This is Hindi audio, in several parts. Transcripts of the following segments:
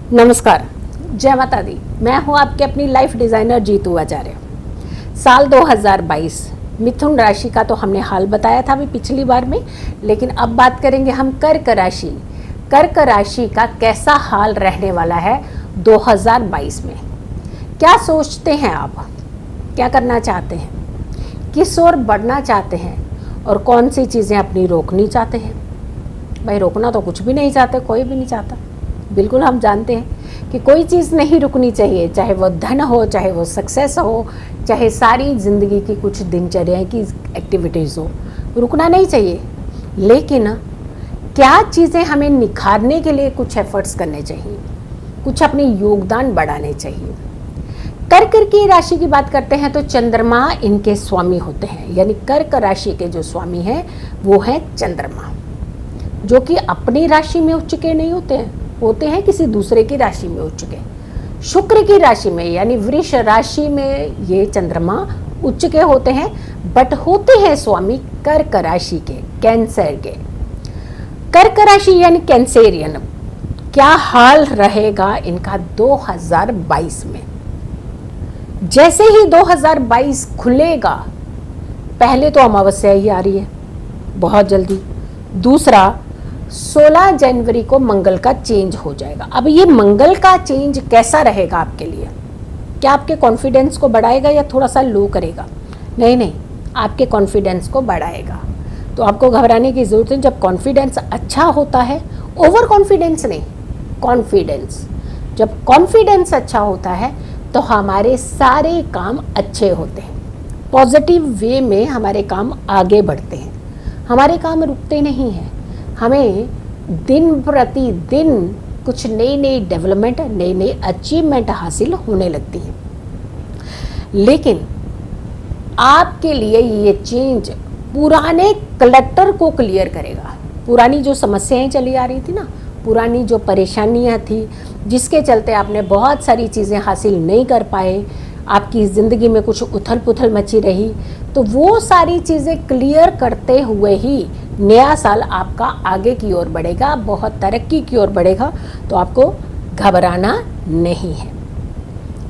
नमस्कार, जय माता दी। मैं हूं आपके अपनी लाइफ डिज़ाइनर जीतू आचार्य। साल 2022 मिथुन राशि का तो हमने हाल बताया था अभी पिछली बार में, लेकिन अब बात करेंगे हम कर्क राशि। कर्क राशि का कैसा हाल रहने वाला है 2022 में। क्या सोचते हैं आप, क्या करना चाहते हैं, किस ओर बढ़ना चाहते हैं और कौन सी चीज़ें अपनी रोकनी चाहते हैं। भाई रोकना तो कुछ भी नहीं चाहते, कोई भी नहीं चाहता। बिल्कुल हम जानते हैं कि कोई चीज़ नहीं रुकनी चाहिए, चाहे वो धन हो, चाहे वो सक्सेस हो, चाहे सारी ज़िंदगी की कुछ दिनचर्या की एक्टिविटीज़ हो, रुकना नहीं चाहिए। लेकिन क्या चीज़ें हमें निखारने के लिए कुछ एफर्ट्स करने चाहिए, कुछ अपने योगदान बढ़ाने चाहिए। कर्क की राशि की बात करते हैं तो चंद्रमा इनके स्वामी होते हैं, यानी कर्क राशि के जो स्वामी हैं वो है चंद्रमा, जो कि अपनी राशि में उच्च के नहीं होते हैं किसी दूसरे की राशि में उच्च के। शुक्र की राशि में यानी वृष राशि में ये चंद्रमा उच्च के होते हैं, बट होते हैं स्वामी कर्क राशि के, कैंसर के। कर्क राशि यानी कैंसेरियन। क्या हाल रहेगा इनका 2022 में। जैसे ही 2022 खुलेगा, पहले तो अमावस्या ही आ रही है बहुत जल्दी। दूसरा 16 जनवरी को मंगल का चेंज हो जाएगा। अब ये मंगल का चेंज कैसा रहेगा आपके लिए, क्या आपके कॉन्फिडेंस को बढ़ाएगा या थोड़ा सा लो करेगा? नहीं, आपके कॉन्फिडेंस को बढ़ाएगा। तो आपको घबराने की ज़रूरत नहीं। जब कॉन्फिडेंस अच्छा होता है, ओवर कॉन्फिडेंस नहीं, कॉन्फिडेंस, जब कॉन्फिडेंस अच्छा होता है तो हमारे सारे काम अच्छे होते हैं, पॉजिटिव वे में हमारे काम आगे बढ़ते हैं, हमारे काम रुकते नहीं हैं। हमें दिन प्रति दिन कुछ नई डेवलपमेंट, नई अचीवमेंट हासिल होने लगती है। लेकिन आपके लिए ये चेंज पुराने क्लटर को क्लियर करेगा। पुरानी जो समस्याएं चली आ रही थी ना, पुरानी जो परेशानियां थी, जिसके चलते आपने बहुत सारी चीज़ें हासिल नहीं कर पाए, आपकी ज़िंदगी में कुछ उथल पुथल मची रही, तो वो सारी चीज़ें क्लियर करते हुए ही नया साल आपका आगे की ओर बढ़ेगा, बहुत तरक्की की ओर बढ़ेगा। तो आपको घबराना नहीं है।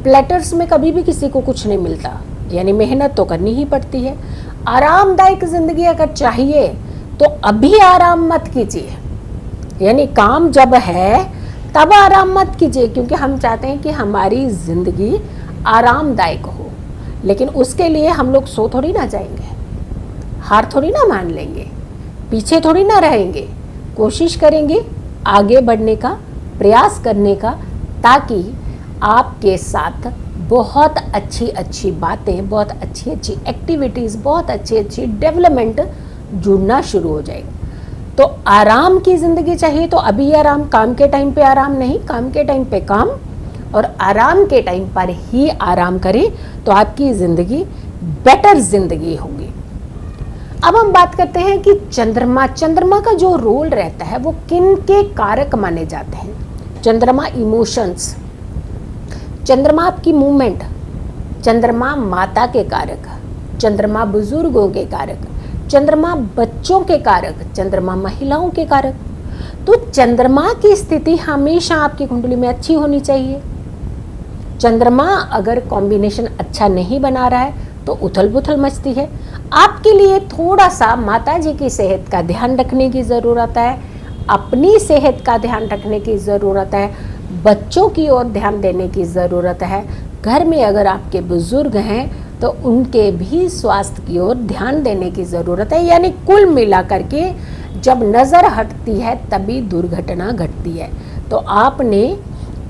प्लेटर्स में कभी भी किसी को कुछ नहीं मिलता, यानी मेहनत तो करनी ही पड़ती है। आरामदायक ज़िंदगी अगर चाहिए तो अभी आराम मत कीजिए, यानी काम जब है तब आराम मत कीजिए, क्योंकि हम चाहते हैं कि हमारी ज़िंदगी आरामदायक हो। लेकिन उसके लिए हम लोग सो थोड़ी ना जाएंगे, हार थोड़ी ना मान लेंगे, पीछे थोड़ी ना रहेंगे। कोशिश करेंगे आगे बढ़ने का, प्रयास करने का, ताकि आपके साथ बहुत अच्छी बातें, बहुत अच्छी एक्टिविटीज़, बहुत अच्छी डेवलपमेंट जुड़ना शुरू हो जाएगा। तो आराम की ज़िंदगी चाहिए तो अभी आराम, काम के टाइम पे आराम नहीं, काम के टाइम पे काम, और आराम के टाइम पर ही आराम करें तो आपकी ज़िंदगी बेटर ज़िंदगी होगी। अब हम बात करते हैं कि चंद्रमा का जो रोल रहता है वो किन के कारक माने जाते हैं। चंद्रमा इमोशंस, चंद्रमा आपकी मूवमेंट, चंद्रमा माता के कारक, चंद्रमा बुजुर्गों के कारक, चंद्रमा बच्चों के कारक, चंद्रमा महिलाओं के कारक। तो चंद्रमा की स्थिति हमेशा आपकी कुंडली में अच्छी होनी चाहिए। चंद्रमा अगर कॉम्बिनेशन अच्छा नहीं बना रहा है तो उथल पुथल मचती है। आपके लिए थोड़ा सा माता जी की सेहत का ध्यान रखने की ज़रूरत है, अपनी सेहत का ध्यान रखने की ज़रूरत है, बच्चों की ओर ध्यान देने की ज़रूरत है। घर में अगर आपके बुज़ुर्ग हैं तो उनके भी स्वास्थ्य की ओर ध्यान देने की ज़रूरत है। यानी कुल मिलाकर के जब नज़र हटती है तभी दुर्घटना घटती है। तो आपने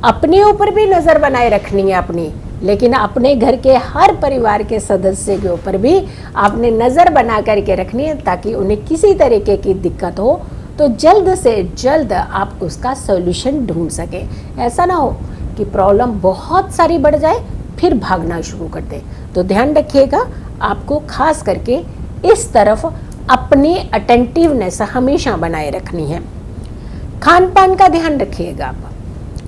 अपने ऊपर भी नज़र बनाए रखनी है अपनी, लेकिन अपने घर के हर परिवार के सदस्य के ऊपर भी आपने नज़र बना करके रखनी है, ताकि उन्हें किसी तरीके की दिक्कत हो तो जल्द से जल्द आप उसका सॉल्यूशन ढूंढ सकें। ऐसा ना हो कि प्रॉब्लम बहुत सारी बढ़ जाए फिर भागना शुरू कर दे। तो ध्यान रखिएगा, आपको खास करके इस तरफ अपनी अटेंटिवनेस हमेशा बनाए रखनी है। खान पान का ध्यान रखिएगा। आप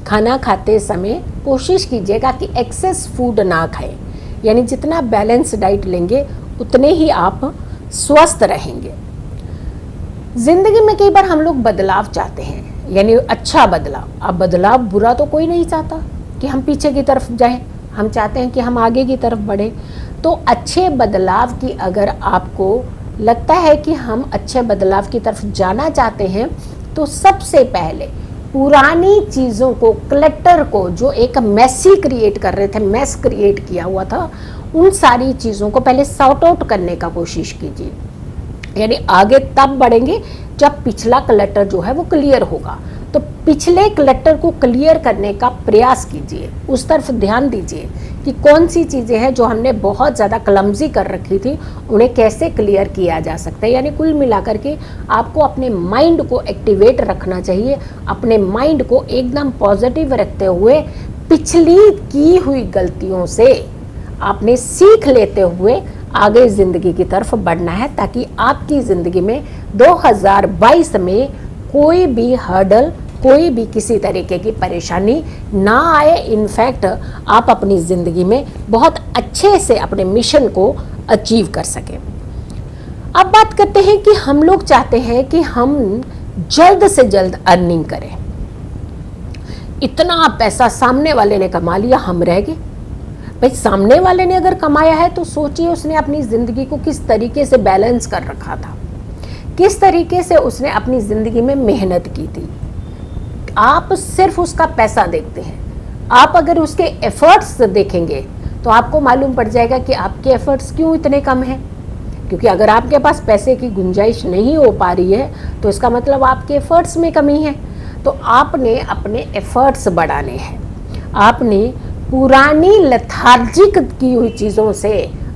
खाना खाते समय कोशिश कीजिएगा कि एक्सेस फूड ना खाएं, यानी जितना बैलेंस डाइट लेंगे उतने ही आप स्वस्थ रहेंगे। जिंदगी में कई बार हम लोग बदलाव चाहते हैं, यानी अच्छा बदलाव। अब बदलाव बुरा तो कोई नहीं चाहता कि हम पीछे की तरफ जाएं, हम चाहते हैं कि हम आगे की तरफ बढ़ें। तो अच्छे बदलाव की अगर आपको लगता है कि हम अच्छे बदलाव की तरफ जाना चाहते हैं, तो सबसे पहले पुरानी चीज़ों को, क्लटर को, जो एक मैसी क्रिएट कर रहे थे, मैस क्रिएट किया हुआ था, उन सारी चीज़ों को पहले सॉर्ट आउट करने का कोशिश कीजिए। यानी आगे तब बढ़ेंगे जब पिछला क्लटर जो है वो क्लियर होगा। तो पिछले क्लटर को क्लियर करने का प्रयास कीजिए, उस तरफ ध्यान दीजिए कि कौन सी चीज़ें हैं जो हमने बहुत ज़्यादा क्लमजी कर रखी थी, उन्हें कैसे क्लियर किया जा सकता है। यानी कुल मिलाकर के आपको अपने माइंड को एक्टिवेट रखना चाहिए, अपने माइंड को एकदम पॉजिटिव रखते हुए पिछली की हुई गलतियों से आपने सीख लेते हुए आगे ज़िंदगी की तरफ बढ़ना है, ताकि आपकी ज़िंदगी में 2022 में कोई भी हर्डल, कोई भी किसी तरीके की परेशानी ना आए। इनफैक्ट आप अपनी ज़िंदगी में बहुत अच्छे से अपने मिशन को अचीव कर सकें। अब बात करते हैं कि हम लोग चाहते हैं कि हम जल्द से जल्द अर्निंग करें। इतना पैसा सामने वाले ने कमा लिया, हम रह गए। भाई सामने वाले ने अगर कमाया है तो सोचिए उसने अपनी ज़िंदगी को किस तरीके से बैलेंस कर रखा था, किस तरीके से उसने अपनी ज़िंदगी में मेहनत की थी। आप सिर्फ उसका पैसा देखते हैं, आप अगर उसके एफर्ट्स देखेंगे तो आपको मालूम पड़ जाएगा कि आपके एफर्ट्स क्यों इतने कम हैं। क्योंकि अगर आपके पास पैसे की गुंजाइश नहीं हो पा रही है तो इसका मतलब आपके एफर्ट्स में कमी है। तो आपने अपने एफर्ट्स बढ़ाने हैं, आपने पुरानी लेथार्जिक की हुई चीज़ों से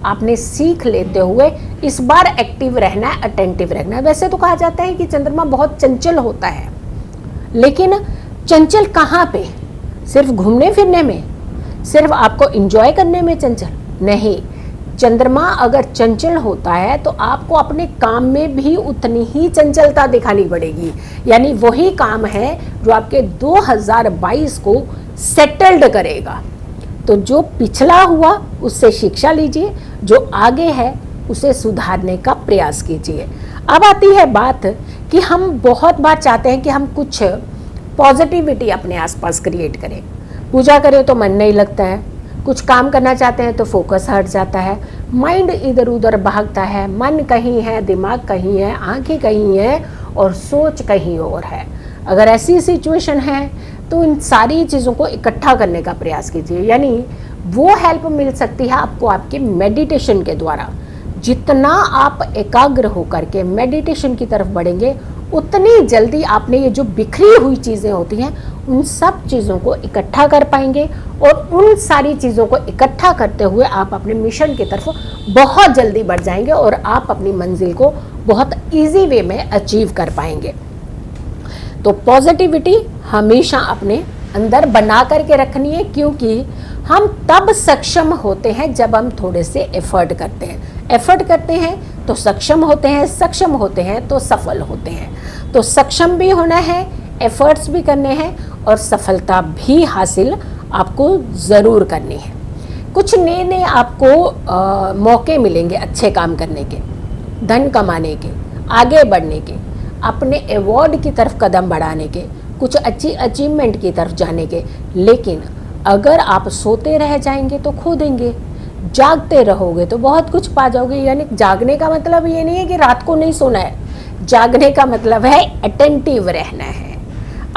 आपने सीख लेते हुए इस बार एक्टिव रहना है, अटेंटिव रहना है। वैसे तो कहा जाता है कि चंद्रमा बहुत चंचल होता है, लेकिन चंचल कहाँ पे? सिर्फ घूमने फिरने में, सिर्फ आपको एंजॉय करने में चंचल नहीं। चंद्रमा अगर चंचल होता है तो आपको अपने काम में भी उतनी ही चंचलता दिखानी पड़ेगी। यानी वही काम है जो आपके 2022 को सेटल्ड करेगा। तो जो पिछला हुआ उससे शिक्षा लीजिए, जो आगे है उसे सुधारने का प्रयास कीजिए। अब आती है बात कि हम बहुत बार चाहते हैं कि हम कुछ पॉजिटिविटी अपने आसपास क्रिएट करें। पूजा करें तो मन नहीं लगता है, कुछ काम करना चाहते हैं तो फोकस हट जाता है, माइंड इधर उधर भागता है, मन कहीं है, दिमाग कहीं है, आंखें कहीं है और सोच कहीं और है। अगर ऐसी सिचुएशन है तो इन सारी चीज़ों को इकट्ठा करने का प्रयास कीजिए। यानी वो हेल्प मिल सकती है आपको आपके मेडिटेशन के द्वारा। जितना आप एकाग्र होकर के मेडिटेशन की तरफ बढ़ेंगे, उतनी जल्दी आपने ये जो बिखरी हुई चीज़ें होती हैं उन सब चीज़ों को इकट्ठा कर पाएंगे, और उन सारी चीज़ों को इकट्ठा करते हुए आप अपने मिशन की तरफ बहुत जल्दी बढ़ जाएंगे और आप अपनी मंजिल को बहुत ईजी वे में अचीव कर पाएंगे। तो पॉजिटिविटी हमेशा अपने अंदर बना करके रखनी है, क्योंकि हम तब सक्षम होते हैं जब हम थोड़े से एफर्ट करते हैं। एफर्ट करते हैं तो सक्षम होते हैं, सक्षम होते हैं तो सफल होते हैं। तो सक्षम भी होना है, एफर्ट्स भी करने हैं और सफलता भी हासिल आपको ज़रूर करनी है। कुछ नए नए आपको मौके मिलेंगे अच्छे काम करने के, धन कमाने के, आगे बढ़ने के, अपने अवार्ड की तरफ कदम बढ़ाने के, कुछ अच्छी अचीवमेंट की तरफ जाने के। लेकिन अगर आप सोते रह जाएंगे तो खो देंगे, जागते रहोगे तो बहुत कुछ पा जाओगे। यानी जागने का मतलब ये नहीं है कि रात को नहीं सोना है, जागने का मतलब है अटेंटिव रहना है,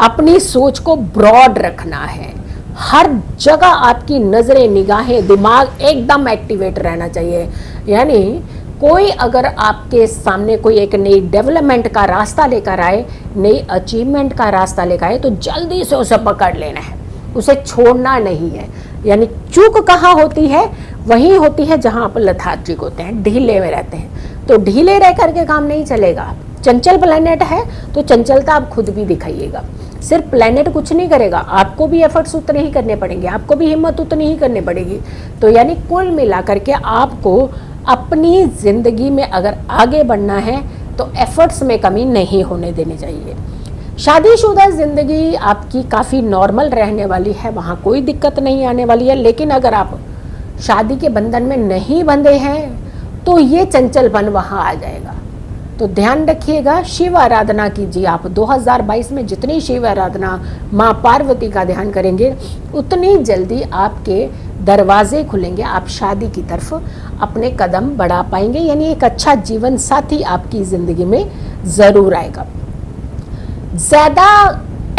अपनी सोच को ब्रॉड रखना है, हर जगह आपकी नज़रें, निगाहें, दिमाग एकदम एक्टिवेट रहना चाहिए। यानी कोई अगर आपके सामने कोई एक नई डेवलपमेंट का रास्ता लेकर आए, नई अचीवमेंट का रास्ता लेकर आए, तो जल्दी से उसे पकड़ लेना है, उसे छोड़ना नहीं है। यानी चूक कहाँ होती है? वहीं होती है जहाँ आप लेथार्जिक होते हैं, ढीले में रहते हैं। तो ढीले रह करके काम नहीं चलेगा। चंचल प्लैनेट है तो चंचलता आप खुद भी दिखाइएगा। सिर्फ प्लैनेट कुछ नहीं करेगा, आपको भी एफर्ट्स उतने ही करने पड़ेंगे, आपको भी हिम्मत उतनी ही करनी पड़ेगी। तो यानी कुल मिलाकर के आपको अपनी ज़िंदगी में अगर आगे बढ़ना है तो एफर्ट्स में कमी नहीं होने देनी चाहिए। शादीशुदा ज़िंदगी आपकी काफ़ी नॉर्मल रहने वाली है, वहाँ कोई दिक्कत नहीं आने वाली है। लेकिन अगर आप शादी के बंधन में नहीं बंधे हैं तो ये चंचलपन वहाँ आ जाएगा। तो ध्यान रखिएगा, शिव आराधना कीजिए आप। 2022 में जितनी शिव आराधना, माँ पार्वती का ध्यान करेंगे, उतनी जल्दी आपके दरवाजे खुलेंगे, आप शादी की तरफ अपने कदम बढ़ा पाएंगे, यानी एक अच्छा जीवन साथी आपकी ज़िंदगी में ज़रूर आएगा। ज़्यादा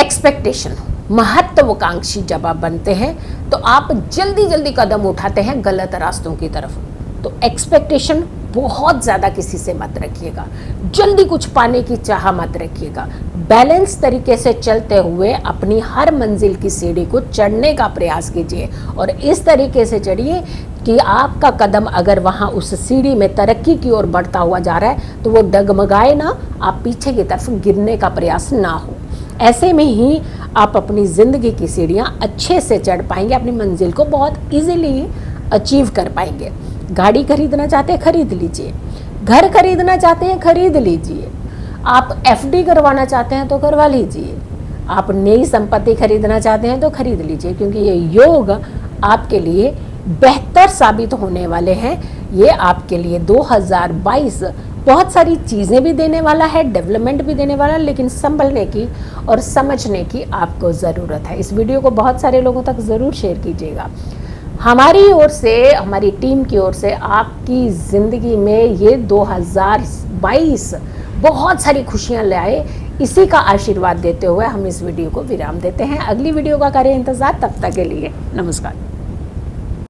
एक्सपेक्टेशन, महत्वाकांक्षी जब आप बनते हैं तो आप जल्दी जल्दी कदम उठाते हैं गलत रास्तों की तरफ। तो एक्सपेक्टेशन बहुत ज़्यादा किसी से मत रखिएगा, जल्दी कुछ पाने की चाह मत रखिएगा। बैलेंस तरीके से चलते हुए अपनी हर मंजिल की सीढ़ी को चढ़ने का प्रयास कीजिए और इस तरीके से चढ़िए कि आपका कदम अगर वहाँ उस सीढ़ी में तरक्की की ओर बढ़ता हुआ जा रहा है तो वो डगमगाए ना, आप पीछे की तरफ गिरने का प्रयास ना हो। ऐसे में ही आप अपनी ज़िंदगी की सीढ़ियाँ अच्छे से चढ़ पाएंगे, अपनी मंजिल को बहुत इजीली अचीव कर पाएंगे। गाड़ी खरीदना चाहते हैं, खरीद लीजिए। घर खरीदना चाहते हैं, खरीद लीजिए। आप एफडी करवाना चाहते हैं तो करवा लीजिए। आप नई संपत्ति खरीदना चाहते हैं तो खरीद लीजिए, क्योंकि ये योग आपके लिए बेहतर साबित होने वाले हैं। ये आपके लिए 2022 बहुत सारी चीज़ें भी देने वाला है, डेवलपमेंट भी देने वाला है, लेकिन संभलने की और समझने की आपको ज़रूरत है। इस वीडियो को बहुत सारे लोगों तक ज़रूर शेयर कीजिएगा। हमारी ओर से, हमारी टीम की ओर से आपकी ज़िंदगी में ये 2022 बहुत सारी खुशियाँ लाए, इसी का आशीर्वाद देते हुए हम इस वीडियो को विराम देते हैं। अगली वीडियो का करें इंतज़ार, तब तक के लिए नमस्कार।